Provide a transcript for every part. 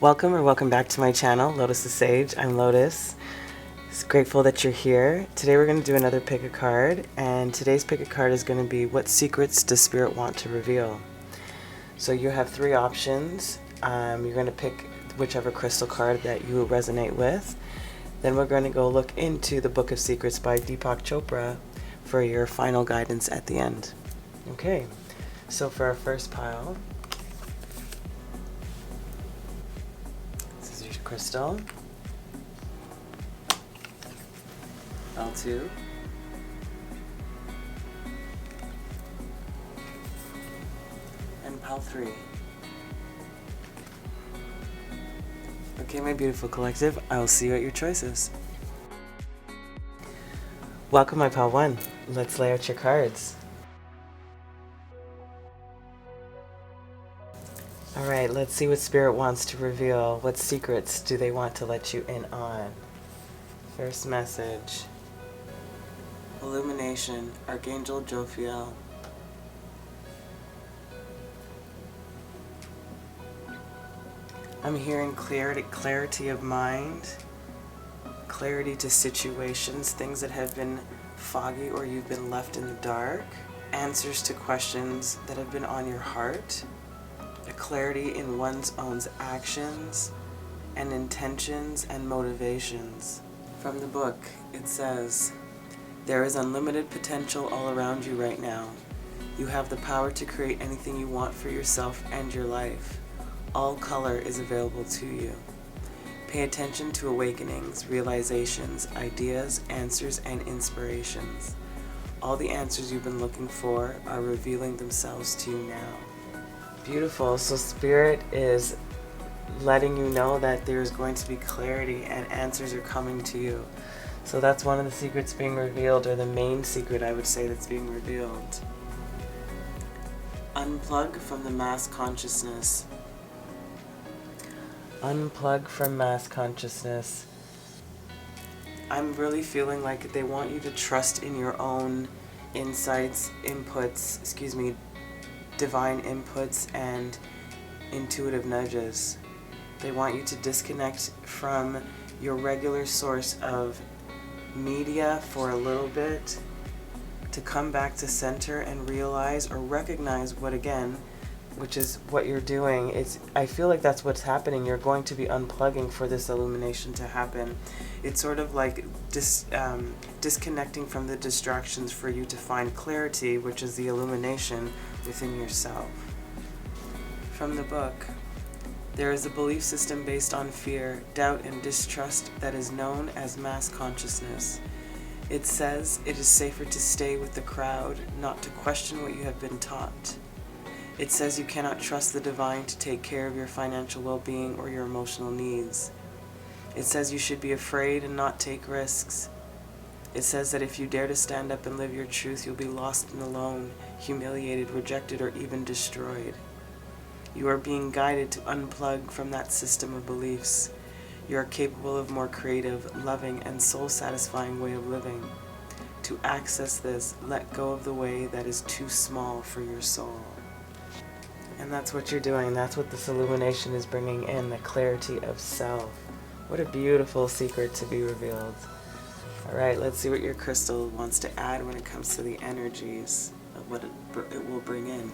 Welcome back to my channel, Lotusthesage. I'm Lotus. It's grateful that you're here. Today we're going to do another pick a card, and today's pick a card is going to be what secrets does Spirit want to reveal? So you have three options. You're going to pick whichever crystal card that you resonate with. Then we're going to go look into the Book of Secrets by Deepak Chopra for your final guidance at the end. Okay, so for our first pile, crystal, L2, and pile 3. Okay, my beautiful collective, I will see you at your choices. Welcome, my pile 1. Let's lay out your cards. Alright, let's see what Spirit wants to reveal. What secrets do they want to let you in on? First message. Illumination, Archangel Jophiel. I'm hearing clarity of mind, clarity to situations, things that have been foggy or you've been left in the dark, answers to questions that have been on your heart, a clarity in one's own actions and intentions and motivations. From the book, it says, there is unlimited potential all around you right now. You have the power to create anything you want for yourself and your life. All color is available to you. Pay attention to awakenings, realizations, ideas, answers, and inspirations. All the answers you've been looking for are revealing themselves to you now. Beautiful. So Spirit is letting you know that there's going to be clarity and answers are coming to you. So that's one of the secrets being revealed, or the main secret I would say that's being revealed. Unplug from the mass consciousness. Unplug from mass consciousness. I'm really feeling like they want you to trust in your own insights, divine inputs and intuitive nudges. They want you to disconnect from your regular source of media for a little bit, to come back to center and realize or recognize which is what you're doing. I feel like that's what's happening. You're going to be unplugging for this illumination to happen. It's sort of like disconnecting from the distractions for you to find clarity, which is the illumination within yourself. From the book, there is a belief system based on fear, doubt, and distrust that is known as mass consciousness. It says it is safer to stay with the crowd, not to question what you have been taught. It says you cannot trust the divine to take care of your financial well-being or your emotional needs. It says you should be afraid and not take risks. It says that if you dare to stand up and live your truth, you'll be lost and alone, humiliated, rejected, or even destroyed. You are being guided to unplug from that system of beliefs. You are capable of more creative, loving, and soul-satisfying way of living. To access this, let go of the way that is too small for your soul. And that's what you're doing. That's what this illumination is bringing in, the clarity of self. What a beautiful secret to be revealed. All right, let's see what your crystal wants to add when it comes to the energies of what it will bring in.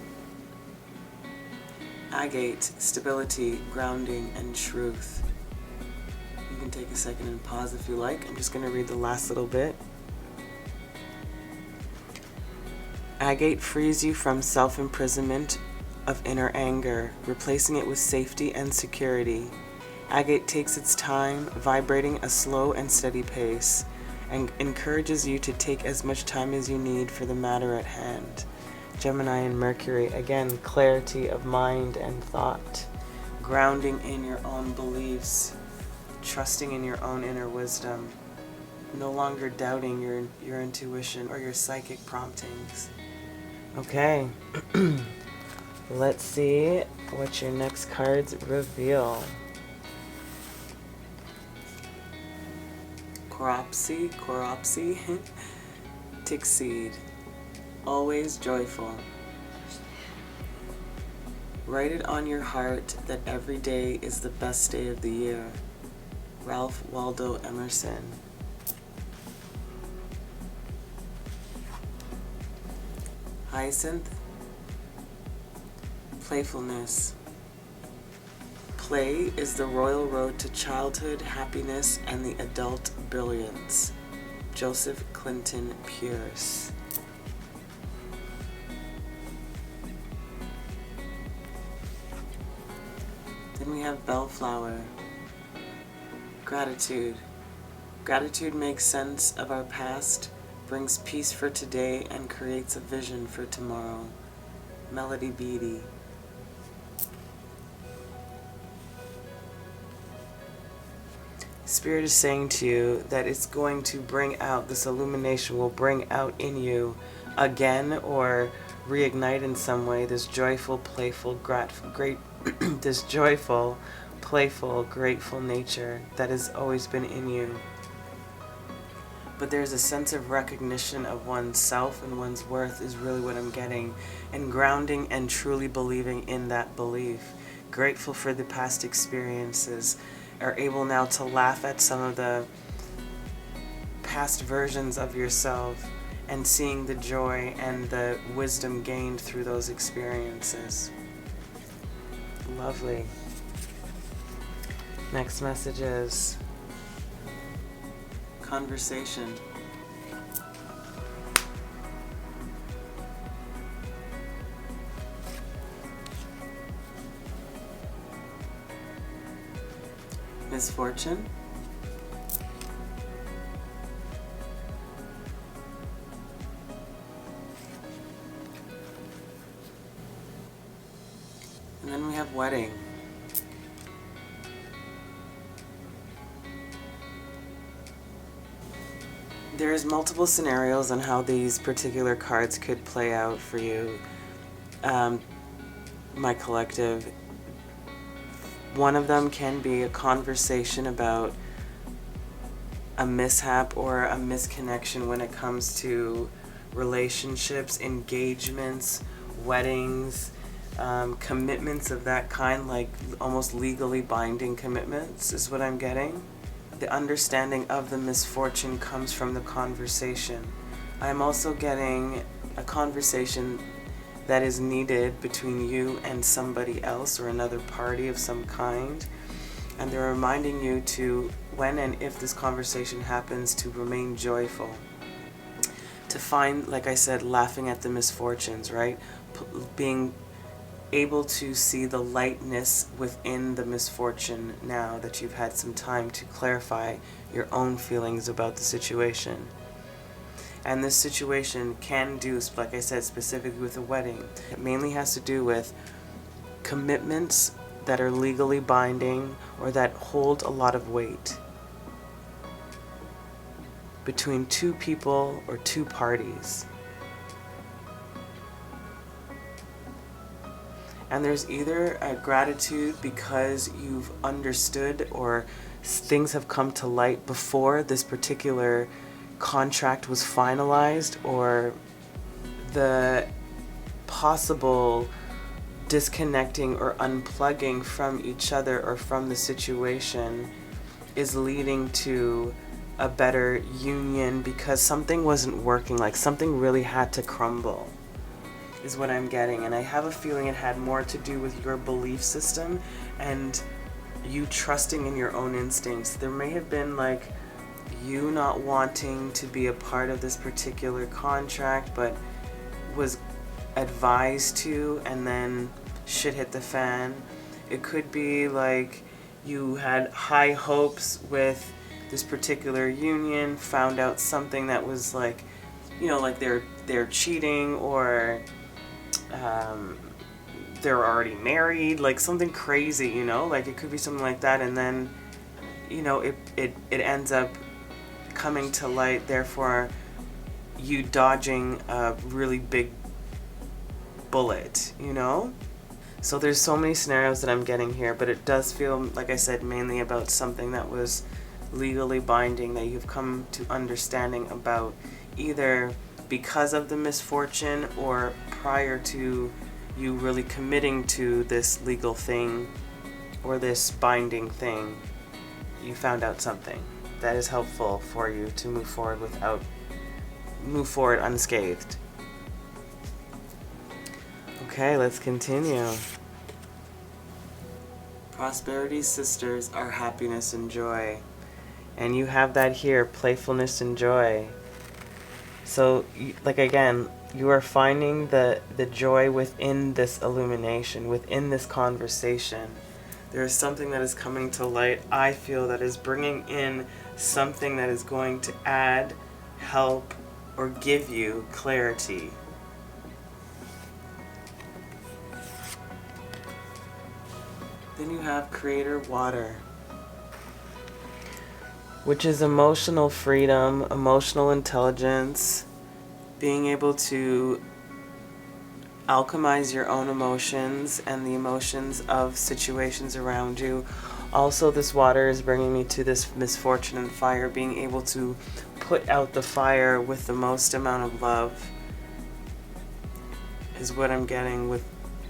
Agate, stability, grounding, and truth. You can take a second and pause if you like. I'm just going to read the last little bit. Agate frees you from self-imprisonment of inner anger, replacing it with safety and security. Agate takes its time, vibrating a slow and steady pace, and encourages you to take as much time as you need for the matter at hand. Gemini and Mercury, again, clarity of mind and thought, grounding in your own beliefs, trusting in your own inner wisdom, no longer doubting your intuition or your psychic promptings. Okay. Let's see what your next cards reveal. 𝚆𝚅𝚐𝚅𝚐𝚅, 𝚃𝚒𝚐𝚎, always joyful. Write it on your heart that every day is the best day of the year. Ralph Waldo Emerson. Hyacinth. Playfulness. Play is the royal road to childhood, happiness, and the adult brilliance. Joseph Clinton Pierce. Then we have bellflower. Gratitude. Gratitude makes sense of our past, brings peace for today, and creates a vision for tomorrow. Melody Beattie. Spirit is saying to you that it's going to bring out, this illumination will bring out in you again, or reignite in some way, this joyful, playful, this joyful, playful, grateful nature that has always been in you. But there's a sense of recognition of oneself and one's worth is really what I'm getting, and grounding and truly believing in that belief. Grateful for the past experiences, are able now to laugh at some of the past versions of yourself and seeing the joy and the wisdom gained through those experiences. Lovely. Next message is conversation. Misfortune. And then we have wedding. There's multiple scenarios on how these particular cards could play out for you, my collective. One of them can be a conversation about a mishap or a misconnection when it comes to relationships, engagements, weddings, commitments of that kind, like almost legally binding commitments is what I'm getting. The understanding of the misfortune comes from the conversation. I'm also getting a conversation that is needed between you and somebody else or another party of some kind. And they're reminding you to, when and if this conversation happens, to remain joyful. To find, like I said, laughing at the misfortunes, right? Being able to see the lightness within the misfortune now that you've had some time to clarify your own feelings about the situation. And this situation can do, like I said, specifically with a wedding. It mainly has to do with commitments that are legally binding or that hold a lot of weight between two people or two parties. And there's either a gratitude because you've understood or things have come to light before this particular contract was finalized, or the possible disconnecting or unplugging from each other or from the situation is leading to a better union because something wasn't working, like something really had to crumble is what I'm getting. And I have a feeling it had more to do with your belief system and you trusting in your own instincts. There may have been like you not wanting to be a part of this particular contract, but was advised to, and then shit hit the fan. It could be like you had high hopes with this particular union, found out something that was like, you know, like they're cheating, or they're already married, like something crazy, you know, like it could be something like that, and then, you know, it ends up coming to light, therefore you dodging a really big bullet, you know? So there's so many scenarios that I'm getting here, but it does feel, like I said, mainly about something that was legally binding that you've come to understanding about, either because of the misfortune or prior to you really committing to this legal thing or this binding thing, you found out something that is helpful for you to move forward unscathed. Okay, let's continue. Prosperity sisters are happiness and joy. And you have that here, playfulness and joy. So, like again, you are finding the joy within this illumination, within this conversation. There is something that is coming to light, I feel, that is bringing in something that is going to add, help, or give you clarity. Then you have Creator Water, which is emotional freedom, emotional intelligence, being able to alchemize your own emotions and the emotions of situations around you. Also, this water is bringing me to this misfortune and fire, being able to put out the fire with the most amount of love is what I'm getting with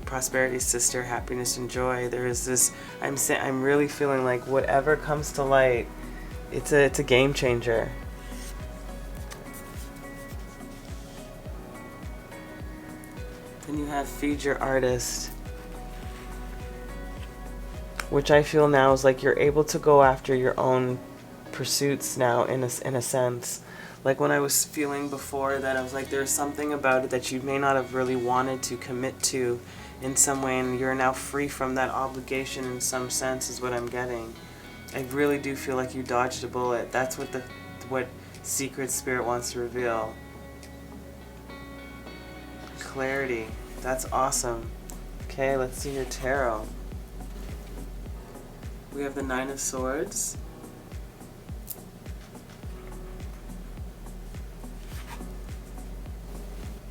prosperity sister, happiness and joy. There is this, I'm really feeling like whatever comes to light, it's a game changer. Then you have feed your artist, which I feel now is like you're able to go after your own pursuits now in a sense. Like when I was feeling before that I was like there's something about it that you may not have really wanted to commit to in some way, and you're now free from that obligation in some sense is what I'm getting. I really do feel like you dodged a bullet. That's what Secret Spirit wants to reveal. Clarity. That's awesome. Okay, let's see your tarot. We have the Nine of Swords.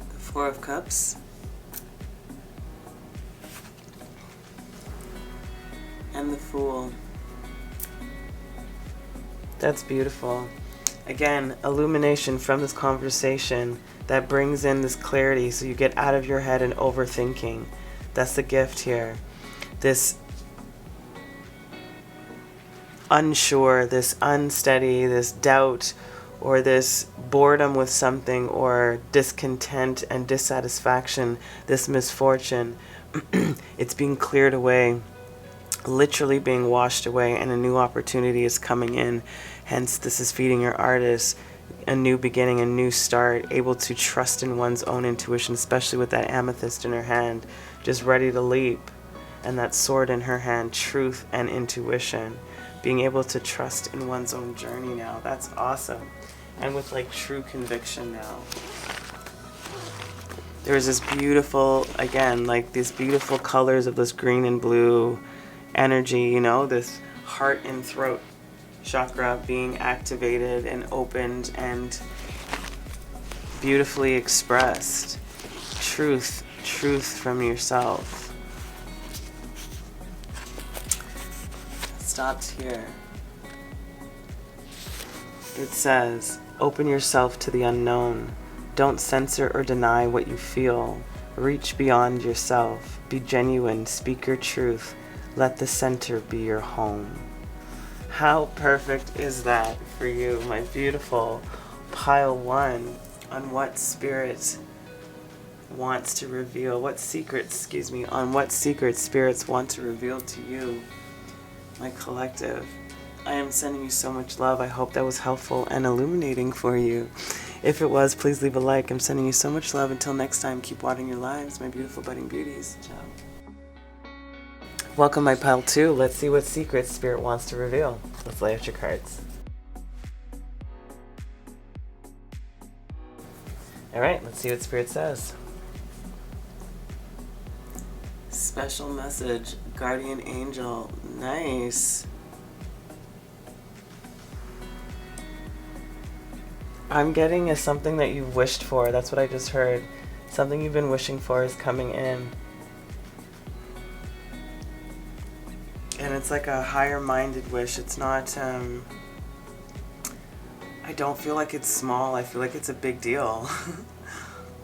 The Four of Cups. And the Fool. That's beautiful. Again, illumination from this conversation that brings in this clarity so you get out of your head and overthinking. That's the gift here. This unsure, this unsteady, this doubt, or this boredom with something, or discontent and dissatisfaction, this misfortune, it's being cleared away, literally being washed away, and a new opportunity is coming in. Hence, this is feeding your artist a new beginning, a new start, able to trust in one's own intuition, especially with that amethyst in her hand, just ready to leap, and that sword in her hand, truth and intuition, being able to trust in one's own journey now. That's awesome. And with like true conviction now. There's this beautiful, again, like these beautiful colors of this green and blue energy, you know, this heart and throat chakra being activated and opened and beautifully expressed. Truth from yourself. Stopped here. It says, open yourself to the unknown. Don't censor or deny what you feel. Reach beyond yourself. Be genuine. Speak your truth. Let the center be your home. How perfect is that for you, my beautiful pile one, on what spirit wants to reveal, on what secret spirits want to reveal to you, my collective. I am sending you so much love. I hope that was helpful and illuminating for you. If it was, please leave a like. I'm sending you so much love. Until next time, keep watering your lives, my beautiful budding beauties. Ciao. Welcome, my pile 2. Let's see what secret spirit wants to reveal. Let's lay out your cards. Alright, let's see what spirit says. Special message, guardian angel. Nice. I'm getting is something that you've wished for. That's what I just heard. Something you've been wishing for is coming in. And it's like a higher-minded wish. It's not, I don't feel like it's small. I feel like it's a big deal.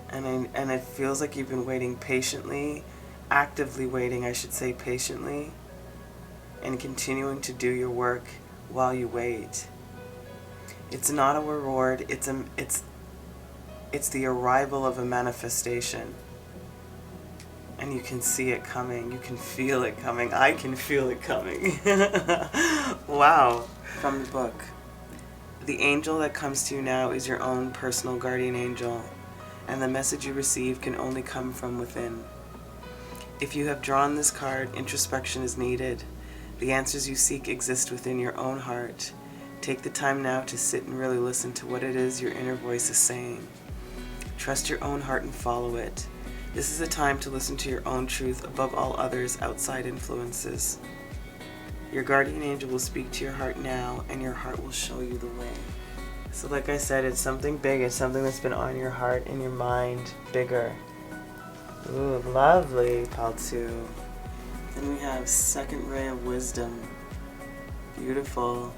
and it feels like you've been waiting patiently actively waiting, I should say patiently, and continuing to do your work while you wait. It's not a reward, it's the arrival of a manifestation. And you can see it coming, you can feel it coming, I can feel it coming. Wow. From the book. The angel that comes to you now is your own personal guardian angel, and the message you receive can only come from within. If you have drawn this card, introspection is needed. The answers you seek exist within your own heart. Take the time now to sit and really listen to what it is your inner voice is saying. Trust your own heart and follow it. This is a time to listen to your own truth above all others outside influences. Your guardian angel will speak to your heart now, and your heart will show you the way. So like I said, it's something big. It's something that's been on your heart, in your mind, bigger. Ooh, lovely, 𝚆𝚐𝚎. Then we have second ray of wisdom. Beautiful.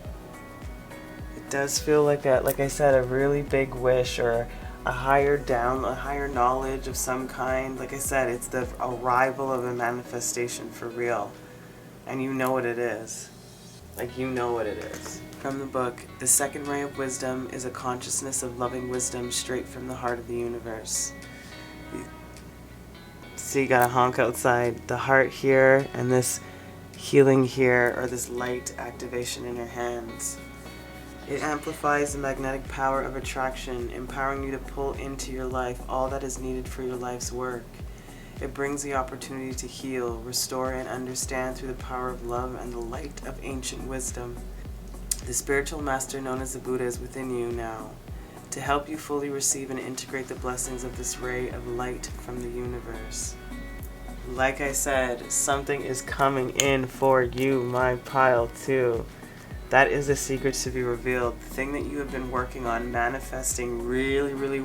It does feel like I said, a really big wish, or a higher knowledge of some kind. Like I said, it's the arrival of a manifestation for real. And you know what it is. Like, you know what it is. From the book, the second ray of wisdom is a consciousness of loving wisdom straight from the heart of the universe. See, you got a honk outside. The heart here, and this healing here, or this light activation in your hands. It amplifies the magnetic power of attraction, empowering you to pull into your life all that is needed for your life's work. It brings the opportunity to heal, restore, and understand through the power of love and the light of ancient wisdom. The spiritual master known as the Buddha is within you now, to help you fully receive and integrate the blessings of this ray of light from the universe. Like I said, something is coming in for you, my 𝚆𝚐𝚎. That is the secret to be revealed. The thing that you have been working on, manifesting, really, really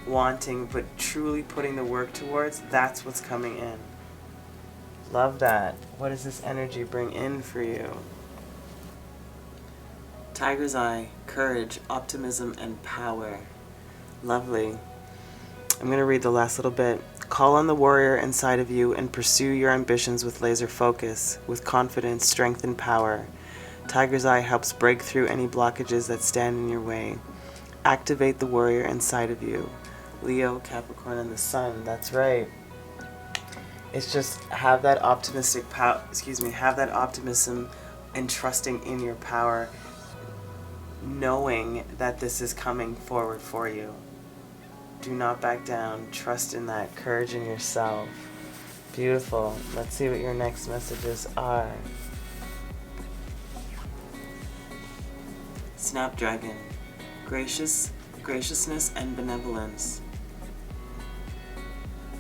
wanting, but truly putting the work towards, that's what's coming in. Love that. What does this energy bring in for you? Tiger's Eye, courage, optimism, and power. Lovely. I'm going to read the last little bit. Call on the warrior inside of you and pursue your ambitions with laser focus, with confidence, strength, and power. Tiger's Eye helps break through any blockages that stand in your way. Activate the warrior inside of you. Leo, Capricorn, and the Sun. That's right. It's just have that optimistic have that optimism and trusting in your power, knowing that this is coming forward for you. Do not back down. Trust in that. Courage in yourself. Beautiful. Let's see what your next messages are. Snapdragon. Graciousness and benevolence.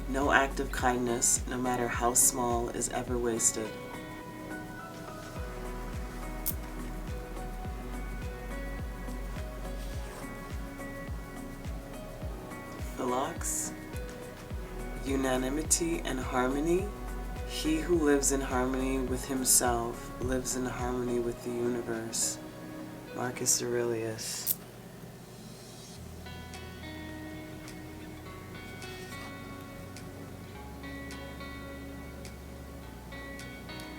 No act of kindness, no matter how small, is ever wasted. Phlox. Unanimity and harmony. He who lives in harmony with himself lives in harmony with the universe. Marcus Aurelius.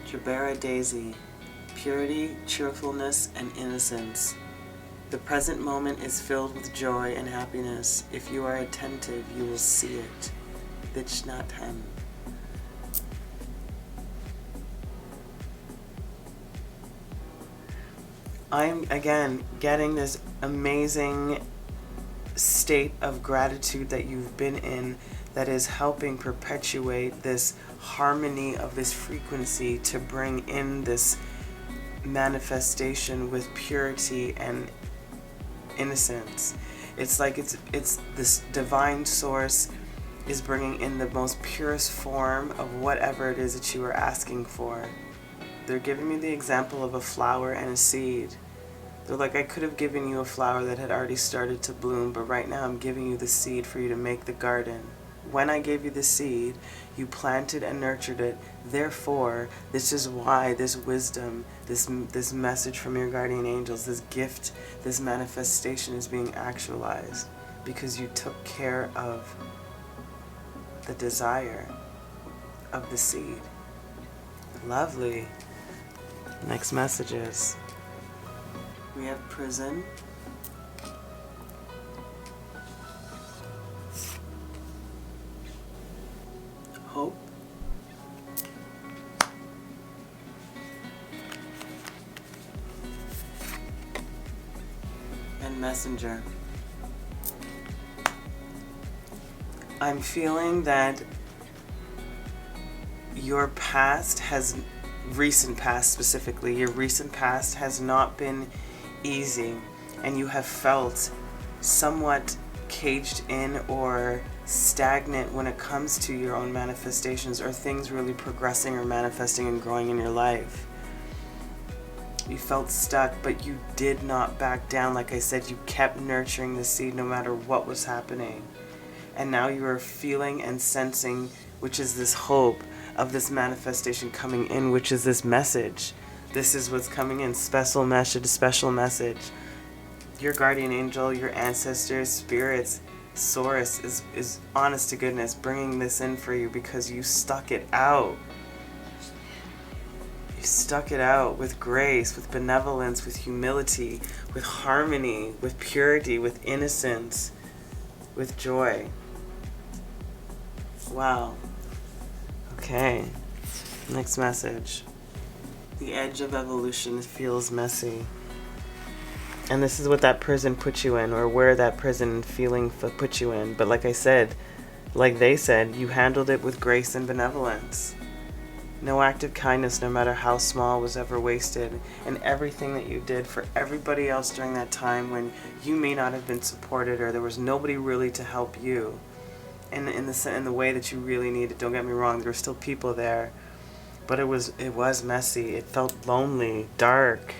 𝚘𝚘𝚎𝚁𝙁. Purity, cheerfulness, and innocence. The present moment is filled with joy and happiness. If you are attentive, you will see it. 𝚘𝚘𝚎𝚜. I'm, again, getting this amazing state of gratitude that you've been in that is helping perpetuate this harmony of this frequency to bring in this manifestation with purity and innocence. It's like it's this divine source is bringing in the most purest form of whatever it is that you are asking for. They're giving me the example of a flower and a seed. They're like, I could have given you a flower that had already started to bloom, but right now I'm giving you the seed for you to make the garden. When I gave you the seed, you planted and nurtured it. Therefore, this is why this wisdom, this message from your guardian angels, this gift, this manifestation is being actualized. Because you took care of the desire. of the seed. Lovely. Next messages. We have prison. Hope. And messenger. I'm feeling that your past recent past specifically, your recent past has not been easy, and you have felt somewhat caged in or stagnant when it comes to your own manifestations or things really progressing or manifesting and growing in your life. You felt stuck, but you did not back down. Like I said, you kept nurturing the seed no matter what was happening. And now you are feeling and sensing, which is this hope of this manifestation coming in, which is this message. This is what's coming in. Special message. Your guardian angel, your ancestors, spirits, source is honest to goodness bringing this in for you because you stuck it out. You stuck it out with grace, with benevolence, with humility, with harmony, with purity, with innocence, with joy. Wow. Okay. Next message. The edge of evolution feels messy. And this is what that prison put you in, or where that prison feeling put you in. But like I said, like they said, you handled it with grace and benevolence. No act of kindness, no matter how small, was ever wasted. And everything that you did for everybody else during that time when you may not have been supported or there was nobody really to help you in the way that you really needed. Don't get me wrong, there were still people there. But it was messy. It felt lonely, dark,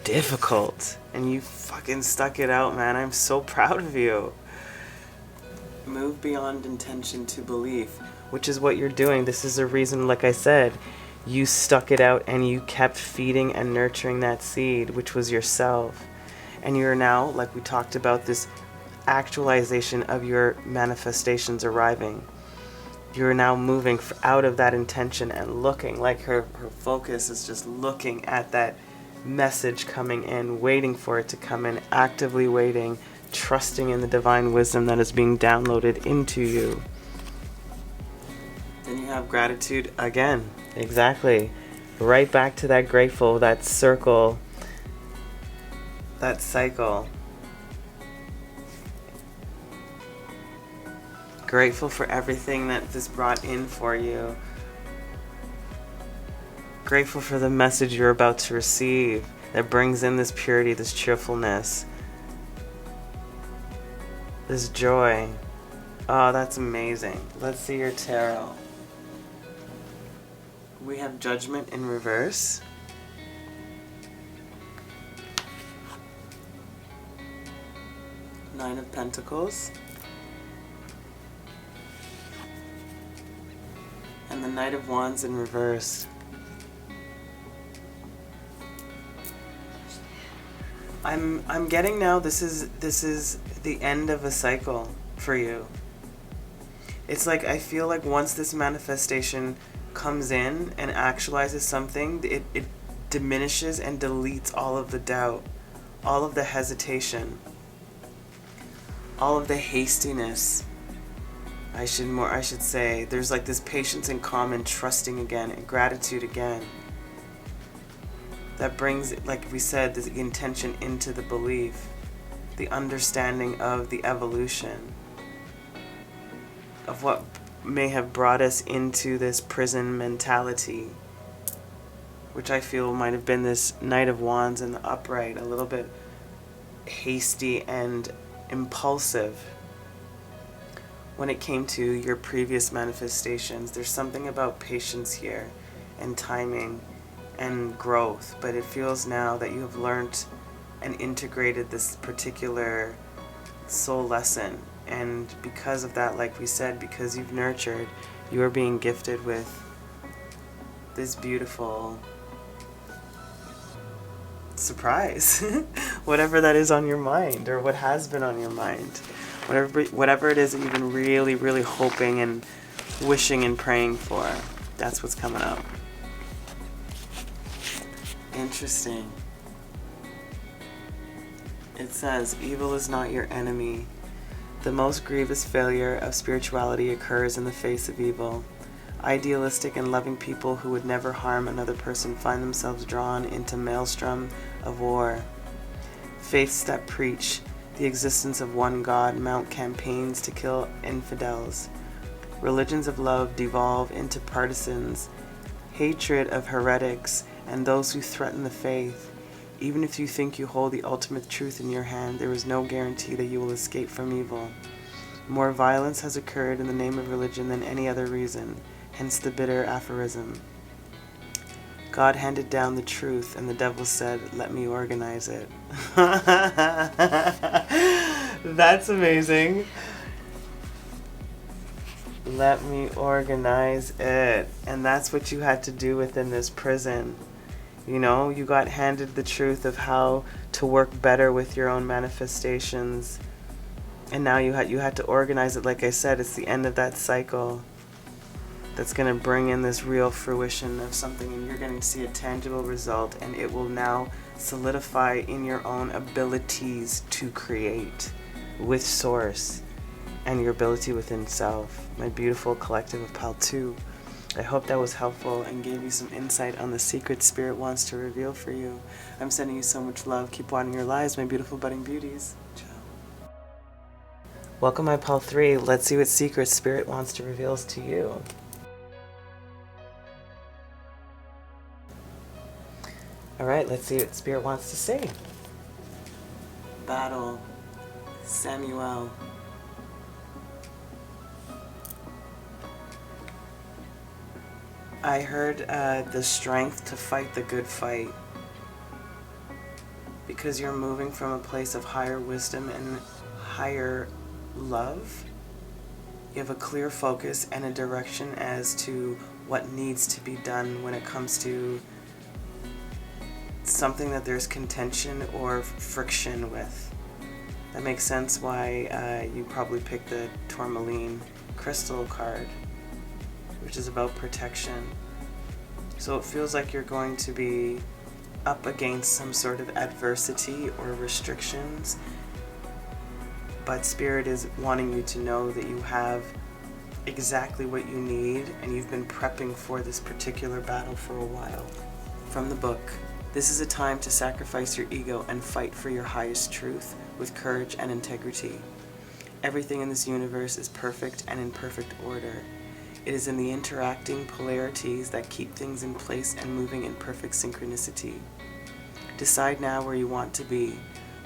difficult. And you fucking stuck it out, man. I'm so proud of you. Move beyond intention to belief, which is what you're doing. This is a reason, like I said, you stuck it out and you kept feeding and nurturing that seed, which was yourself. And you're now, like we talked about, this actualization of your manifestations arriving. You're now moving out of that intention and looking, like her focus is just looking at that message coming in, waiting for it to come in, actively waiting, trusting in the divine wisdom that is being downloaded into you. Then you have gratitude again. Exactly. Right back to that grateful, that circle, that cycle. Grateful for everything that this brought in for you. Grateful for the message you're about to receive that brings in this purity, this cheerfulness, this joy. Oh, that's amazing. Let's see your tarot. We have Judgment in reverse. Nine of Pentacles. And the Knight of Wands in reverse. I'm getting now this is the end of a cycle for you. It's like I feel like once this manifestation comes in and actualizes something, it diminishes and deletes all of the doubt, all of the hesitation, all of the hastiness. I should say there's like this patience and calm and trusting again and gratitude again. That brings, like we said, the intention into the belief, the understanding of the evolution of what may have brought us into this prison mentality, which I feel might have been this Knight of Wands in the upright, a little bit hasty and impulsive. When it came to your previous manifestations, there's something about patience here and timing and growth, but it feels now that you have learned and integrated this particular soul lesson, and because of that, like we said, because you've nurtured, you are being gifted with this beautiful surprise. Whatever that is on your mind, or what has been on your mind, whatever it is that you've been really, really hoping and wishing and praying for. That's what's coming up. Interesting. It says, evil is not your enemy. The most grievous failure of spirituality occurs in the face of evil. Idealistic and loving people who would never harm another person find themselves drawn into maelstrom of war. Faiths that preach the existence of one God mount campaigns to kill infidels. Religions of love devolve into partisans, hatred of heretics and those who threaten the faith. Even if you think you hold the ultimate truth in your hand, there is no guarantee that you will escape from evil. More violence has occurred in the name of religion than any other reason, hence the bitter aphorism. God handed down the truth, and the devil said, "Let me organize it." That's amazing. Let me organize it. And that's what you had to do within this prison. You know, you got handed the truth of how to work better with your own manifestations. And now you had to organize it. Like I said, it's the end of that cycle that's going to bring in this real fruition of something, and you're going to see a tangible result, and it will now solidify in your own abilities to create with source and your ability within self. My beautiful collective of 𝚆𝙷𝙁. I hope that was helpful and gave you some insight on the secret Spirit wants to reveal for you. I'm sending you so much love. Keep widening your lives, my beautiful budding beauties. Ciao. Welcome, my 𝚆𝙁. Let's see what secret Spirit wants to reveal to you. Alright, let's see what Spirit wants to say. Battle. Samuel. I heard the strength to fight the good fight. Because you're moving from a place of higher wisdom and higher love. You have a clear focus and a direction as to what needs to be done when it comes to something that there's contention or friction with. That makes sense why you probably picked the tourmaline crystal card, which is about protection. So it feels like you're going to be up against some sort of adversity or restrictions, but Spirit is wanting you to know that you have exactly what you need, and you've been prepping for this particular battle for a while. From the book, this is a time to sacrifice your ego and fight for your highest truth with courage and integrity. Everything in this universe is perfect and in perfect order. It is in the interacting polarities that keep things in place and moving in perfect synchronicity. Decide now where you want to be.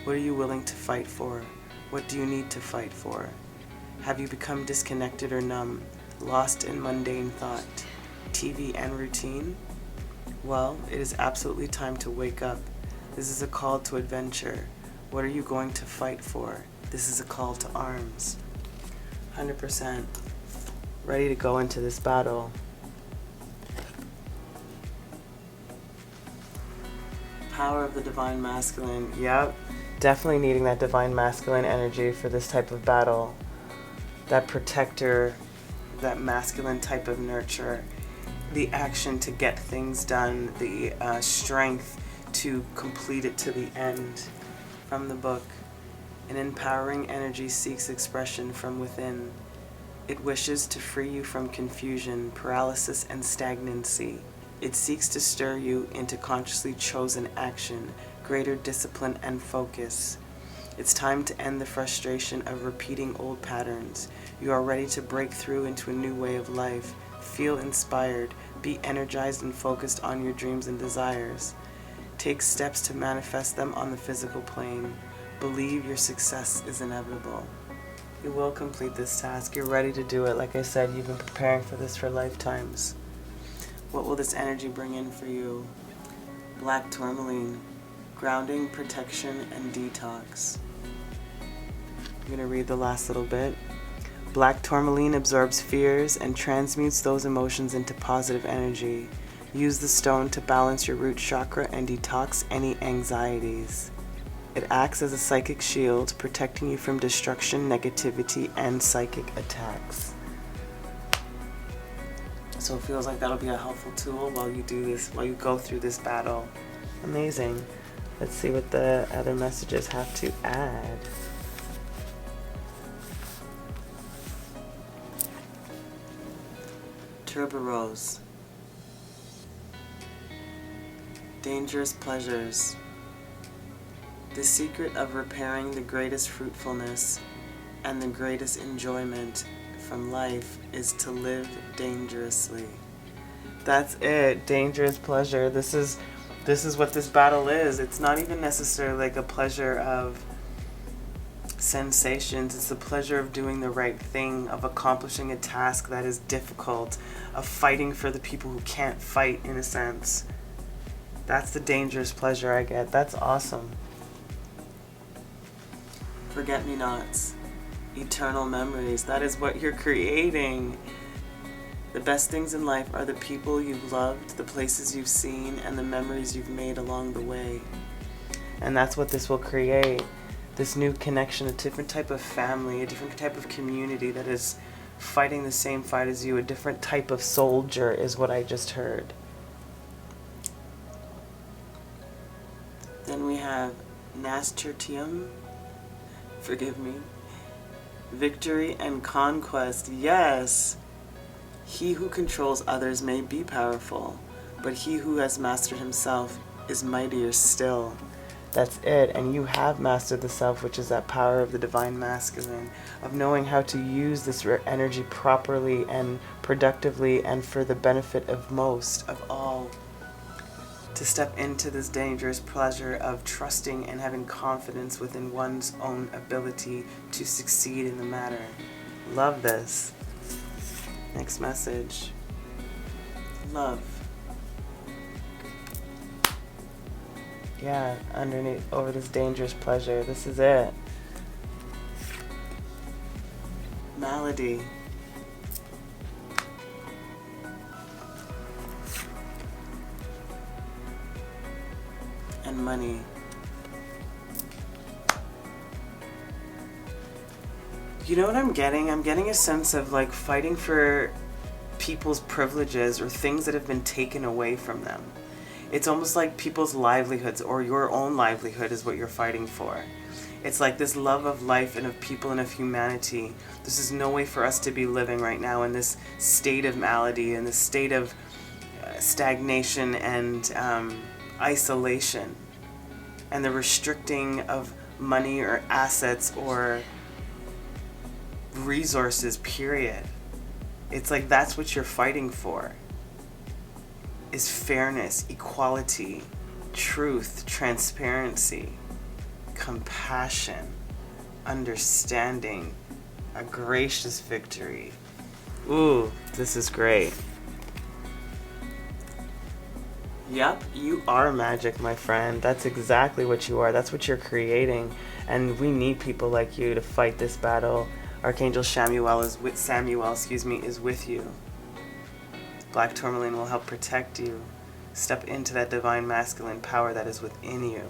What are you willing to fight for? What do you need to fight for? Have you become disconnected or numb, lost in mundane thought, TV and routine? Well, it is absolutely time to wake up. This is a call to adventure. What are you going to fight for? This is a call to arms. 100% ready to go into this battle. Power of the Divine Masculine. Yep, definitely needing that Divine Masculine energy for this type of battle. That protector, that masculine type of nurture. The action to get things done, the strength to complete it to the end. From the book, an empowering energy seeks expression from within. It wishes to free you from confusion, paralysis, and stagnancy. It seeks to stir you into consciously chosen action, greater discipline and focus. It's time to end the frustration of repeating old patterns. You are ready to break through into a new way of life. Feel inspired. Be energized and focused on your dreams and desires. Take steps to manifest them on the physical plane. Believe your success is inevitable. You will complete this task. You're ready to do it. Like I said, you've been preparing for this for lifetimes. What will this energy bring in for you? Black tourmaline. Grounding, protection, and detox. I'm going to read the last little bit. Black tourmaline absorbs fears and transmutes those emotions into positive energy. Use the stone to balance your root chakra and detox any anxieties. It acts as a psychic shield, protecting you from destruction, negativity, and psychic attacks. So it feels like that'll be a helpful tool while you do this, while you go through this battle. Amazing. Let's see what the other messages have to add. 𝚆𝚅𝚎𝚗𝚝. Dangerous pleasures. The secret of repairing the greatest fruitfulness and the greatest enjoyment from life is to live dangerously. That's it. Dangerous pleasure. This is what this battle is. It's not even necessarily like a pleasure of sensations. It's the pleasure of doing the right thing, of accomplishing a task that is difficult, of fighting for the people who can't fight, in a sense. That's the dangerous pleasure I get. That's awesome. Forget-me-nots. Eternal memories. That is what you're creating. The best things in life are the people you've loved, the places you've seen, and the memories you've made along the way. And that's what this will create. This new connection, a different type of family, a different type of community that is fighting the same fight as you, a different type of soldier is what I just heard. Then we have nasturtium, forgive me, victory and conquest. Yes! He who controls others may be powerful, but he who has mastered himself is mightier still. That's it. And you have mastered the self, which is that power of the divine masculine, of knowing how to use this energy properly and productively and for the benefit of most, of all. To step into this dangerous pleasure of trusting and having confidence within one's own ability to succeed in the matter. Love this. Next message. Love. Yeah, underneath, over this dangerous pleasure. This is it. Malady. And money. You know what I'm getting? I'm getting a sense of like fighting for people's privileges or things that have been taken away from them. It's almost like people's livelihoods or your own livelihood is what you're fighting for. It's like this love of life and of people and of humanity. This is no way for us to be living right now in this state of malady, in this state of stagnation and isolation, and the restricting of money or assets or resources, period. It's like that's what you're fighting for, is fairness, equality, truth, transparency, compassion, understanding, a gracious victory. Ooh, this is great. Yep, you are magic, my friend. That's exactly what you are. That's what you're creating. And we need people like you to fight this battle. Archangel Samuel is with you. Black Tourmaline will help protect you. Step into that divine masculine power that is within you.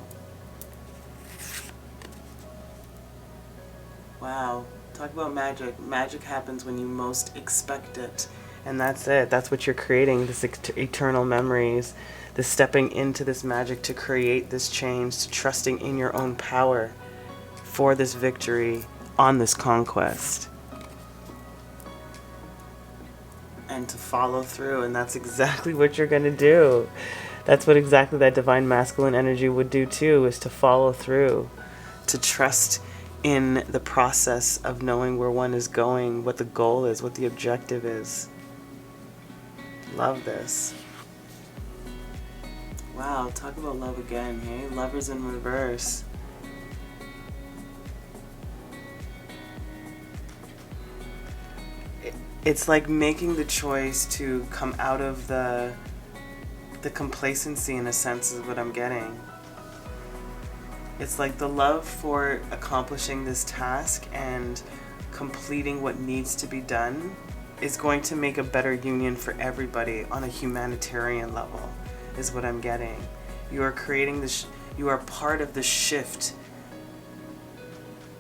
Wow. Talk about magic. Magic happens when you most expect it. And that's it. That's what you're creating, this eternal memories, this stepping into this magic to create this change, to trusting in your own power for this victory on this conquest. And to follow through, and that's exactly what you're going to do. That's what exactly that divine masculine energy would do too, is to follow through, to trust in the process of knowing where one is going, what the goal is, what the objective is. Love this. Wow, talk about love again, hey? Lovers in reverse. It's like making the choice to come out of the complacency, in a sense, is what I'm getting. It's like the love for accomplishing this task and completing what needs to be done is going to make a better union for everybody on a humanitarian level, is what I'm getting. You are creating this, you are part of the shift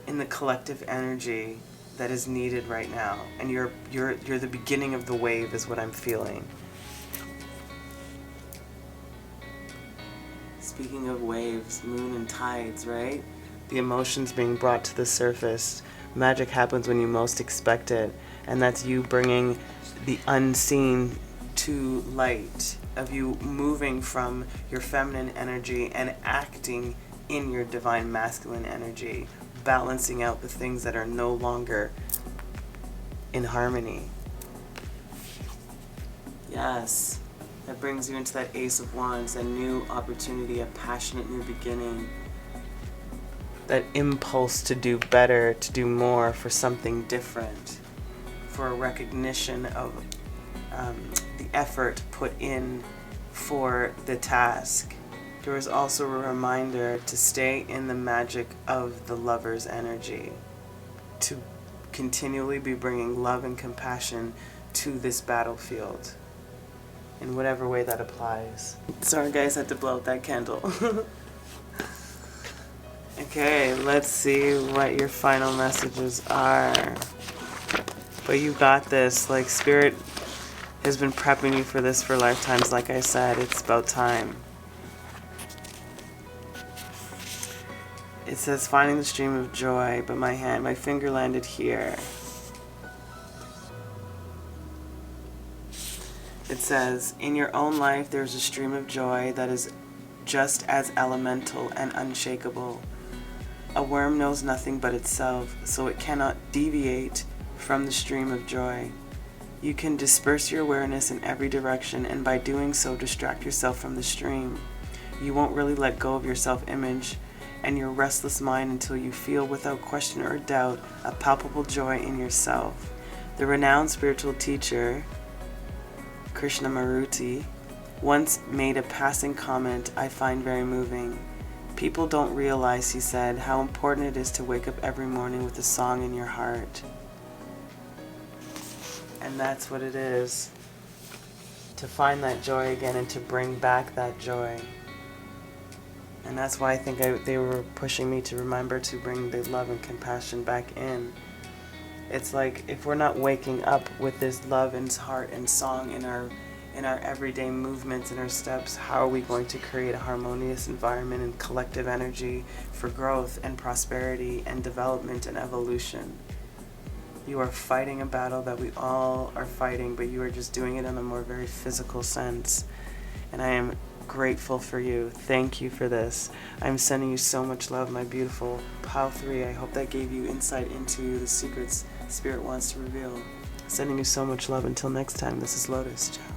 in the collective energy that is needed right now. And you're the beginning of the wave is what I'm feeling. Speaking of waves, moon and tides, right? The emotions being brought to the surface. Magic happens when you most expect it. And that's you bringing the unseen to light, of you moving from your feminine energy and acting in your divine masculine energy, balancing out the things that are no longer in harmony. Yes, that brings you into that Ace of Wands, a new opportunity, a passionate new beginning. That impulse to do better, to do more, for something different, for a recognition of the effort put in for the task. There is also a reminder to stay in the magic of the lover's energy, to continually be bringing love and compassion to this battlefield in whatever way that applies. Sorry guys, I had to blow out that candle. Okay, let's see what your final messages are. But you got this. Like, Spirit has been prepping you for this for lifetimes. Like I said, it's about time. It says, finding the stream of joy, but my finger landed here. It says, in your own life, there's a stream of joy that is just as elemental and unshakable. A worm knows nothing but itself, so it cannot deviate from the stream of joy. You can disperse your awareness in every direction, and by doing so, distract yourself from the stream. You won't really let go of your self-image and your restless mind until you feel without question or doubt a palpable joy in yourself. The renowned spiritual teacher, Krishnamurti, once made a passing comment I find very moving. People don't realize, he said, how important it is to wake up every morning with a song in your heart. And that's what it is. To find that joy again and to bring back that joy. And that's why I think they were pushing me to remember to bring the love and compassion back in. It's like, if we're not waking up with this love and heart and song in our everyday movements and our steps, how are we going to create a harmonious environment and collective energy for growth and prosperity and development and evolution? You are fighting a battle that we all are fighting, but you are just doing it in a more very physical sense. And I am grateful for you. Thank you for this. I'm sending you so much love, my beautiful Pile 3. I hope that gave you insight into the secrets Spirit wants to reveal. Sending you so much love. Until next time, this is Lotus. Ciao.